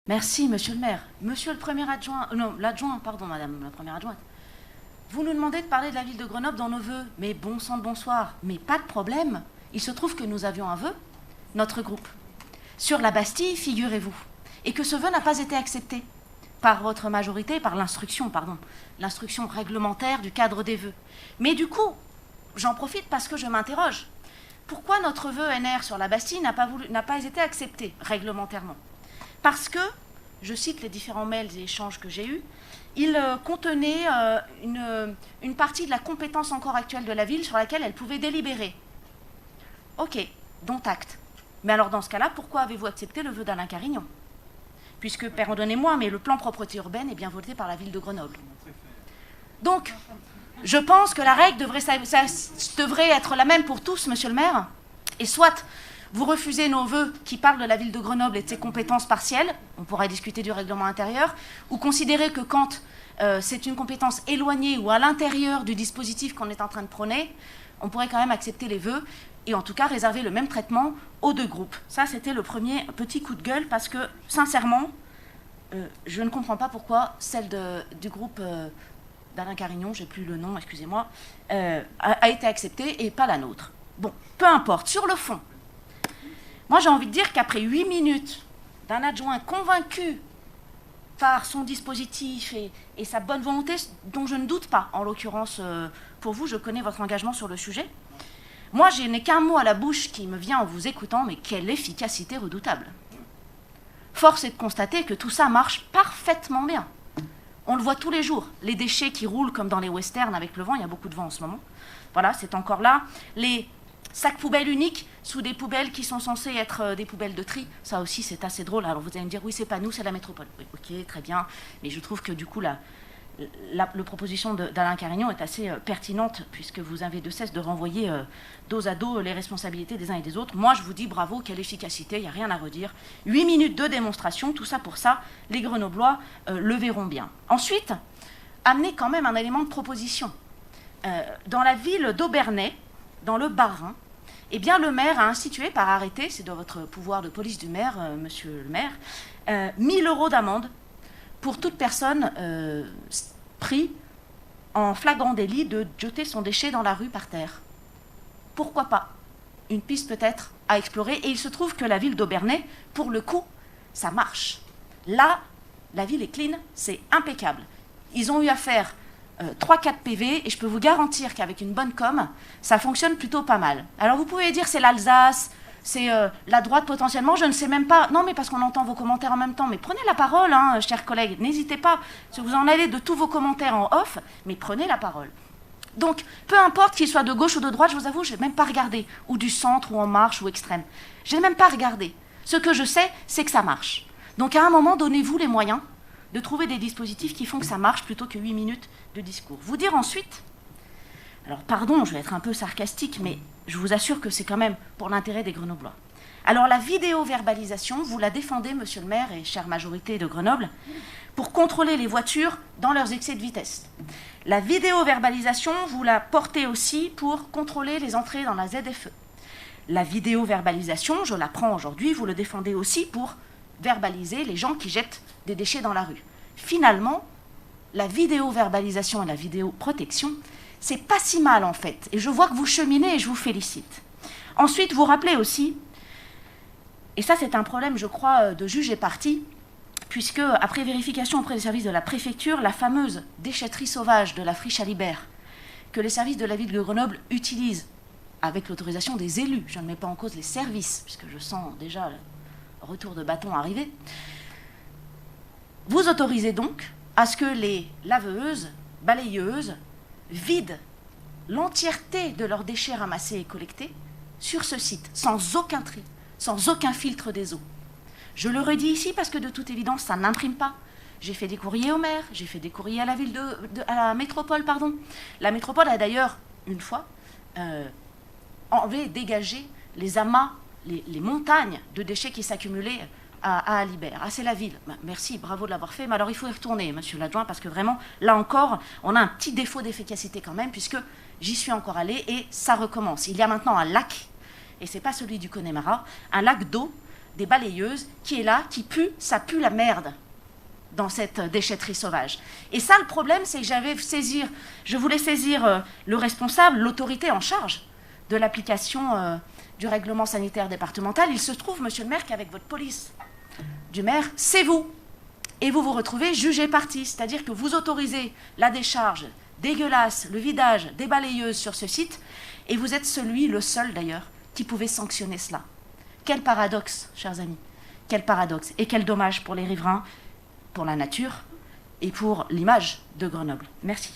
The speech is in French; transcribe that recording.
Merci, monsieur le maire. Monsieur le premier adjoint, non, l'adjoint, pardon, madame la première adjointe. Vous nous demandez de parler de la ville de Grenoble dans nos vœux. Mais bon sang de bonsoir, mais pas de problème. Il se trouve que nous avions un vœu, notre groupe, sur la Bastille, figurez-vous, et que ce vœu n'a pas été accepté par votre majorité, par l'instruction, pardon, l'instruction réglementaire du cadre des vœux. Mais du coup, j'en profite parce que je m'interroge. Pourquoi notre vœu NR sur la Bastille n'a pas été accepté réglementairement? Parce que, je cite les différents mails et échanges que j'ai eus, il contenait une partie de la compétence encore actuelle de la ville sur laquelle elle pouvait délibérer. Ok, dont acte. Mais alors dans ce cas-là, pourquoi avez-vous accepté le vœu d'Alain Carignon? Puisque, pardonnez-moi, mais le plan propreté urbaine est bien voté par la ville de Grenoble. Donc, je pense que la règle devrait être la même pour tous, monsieur le maire, et soit vous refusez nos vœux qui parlent de la ville de Grenoble et de ses compétences partielles, on pourrait discuter du règlement intérieur, ou considérer que quand c'est une compétence éloignée ou à l'intérieur du dispositif qu'on est en train de prôner, on pourrait quand même accepter les vœux et en tout cas réserver le même traitement aux deux groupes. Ça, c'était le premier petit coup de gueule parce que, sincèrement, je ne comprends pas pourquoi celle du groupe d'Alain Carignon, j'ai plus le nom, excusez-moi, a été acceptée et pas la nôtre. Bon, peu importe. Sur le fond, moi, j'ai envie de dire qu'après 8 minutes d'un adjoint convaincu par son dispositif et sa bonne volonté, dont je ne doute pas, en l'occurrence, pour vous, je connais votre engagement sur le sujet, moi, je n'ai qu'un mot à la bouche qui me vient en vous écoutant, mais quelle efficacité redoutable. Force est de constater que tout ça marche parfaitement bien. On le voit tous les jours, les déchets qui roulent comme dans les westerns avec le vent, il y a beaucoup de vent en ce moment. Voilà, c'est encore là. Les sacs poubelles uniques sous des poubelles qui sont censées être des poubelles de tri. Ça aussi, c'est assez drôle. Alors vous allez me dire, oui, c'est pas nous, c'est la métropole. Oui, ok, très bien. Mais je trouve que du coup, la proposition d'Alain Carignon est assez pertinente puisque vous avez de cesse de renvoyer dos à dos les responsabilités des uns et des autres. Moi, je vous dis bravo, quelle efficacité, il n'y a rien à redire. 8 minutes de démonstration, tout ça pour ça, les Grenoblois le verront bien. Ensuite, amener quand même un élément de proposition. Dans la ville d'Aubernais, dans le Bas-Rhin, eh bien, le maire a institué par arrêté, c'est dans votre pouvoir de police du maire, monsieur le maire, 1 000 € d'amende pour toute personne prise en flagrant délit de jeter son déchet dans la rue par terre. Pourquoi pas? Une piste peut-être à explorer. Et il se trouve que la ville d'Aubernais, pour le coup, ça marche. Là, la ville est clean, c'est impeccable. Ils ont eu à faire 3-4 PV et je peux vous garantir qu'avec une bonne com, ça fonctionne plutôt pas mal. Alors vous pouvez dire c'est l'Alsace, c'est la droite potentiellement, je ne sais même pas. Non, mais parce qu'on entend vos commentaires en même temps. Mais prenez la parole, hein, chers collègues. N'hésitez pas. Si vous en allez de tous vos commentaires en off, mais prenez la parole. Donc, peu importe qu'il soit de gauche ou de droite, je vous avoue, je n'ai même pas regardé. Ou du centre, ou en marche, ou extrême. Je n'ai même pas regardé. Ce que je sais, c'est que ça marche. Donc, à un moment, donnez-vous les moyens de trouver des dispositifs qui font que ça marche plutôt que 8 minutes de discours. Vous dire ensuite, alors pardon, je vais être un peu sarcastique, mais je vous assure que c'est quand même pour l'intérêt des Grenoblois. Alors la vidéo-verbalisation, vous la défendez, monsieur le maire et chère majorité de Grenoble, pour contrôler les voitures dans leurs excès de vitesse. La vidéo-verbalisation, vous la portez aussi pour contrôler les entrées dans la ZFE. La vidéo-verbalisation, je la prends aujourd'hui, vous le défendez aussi pour verbaliser les gens qui jettent des déchets dans la rue. Finalement, la vidéo-verbalisation et la vidéo-protection, c'est pas si mal en fait. Et je vois que vous cheminez et je vous félicite. Ensuite, vous rappelez aussi, et ça c'est un problème je crois de juge et partie, puisque après vérification auprès des services de la préfecture, la fameuse déchetterie sauvage de la friche Alibert, que les services de la ville de Grenoble utilisent avec l'autorisation des élus, je ne mets pas en cause les services, puisque je sens déjà le retour de bâton arriver, vous autorisez donc à ce que les laveuses, balayeuses, vident l'entièreté de leurs déchets ramassés et collectés sur ce site, sans aucun tri, sans aucun filtre des eaux. Je le redis ici parce que de toute évidence, ça n'imprime pas. J'ai fait des courriers au maire, j'ai fait des courriers à la ville à la métropole, pardon. La métropole a d'ailleurs, une fois, enlevé, dégagé les amas, les montagnes de déchets qui s'accumulaient à Alibert. Ah, c'est la ville. Merci, bravo de l'avoir fait. Mais alors, il faut y retourner, monsieur l'adjoint, parce que vraiment, là encore, on a un petit défaut d'efficacité quand même, puisque j'y suis encore allée et ça recommence. Il y a maintenant un lac, et ce n'est pas celui du Connemara, un lac d'eau des balayeuses qui est là, qui pue, ça pue la merde dans cette déchetterie sauvage. Et ça, le problème, c'est que je voulais saisir le responsable, l'autorité en charge de l'application du règlement sanitaire départemental. Il se trouve, monsieur le maire, qu'avec votre police du maire, c'est vous. Et vous vous retrouvez jugé parti, c'est-à-dire que vous autorisez la décharge dégueulasse, le vidage des balayeuses sur ce site, et vous êtes le seul d'ailleurs, qui pouvait sanctionner cela. Quel paradoxe, chers amis, quel paradoxe, et quel dommage pour les riverains, pour la nature et pour l'image de Grenoble. Merci.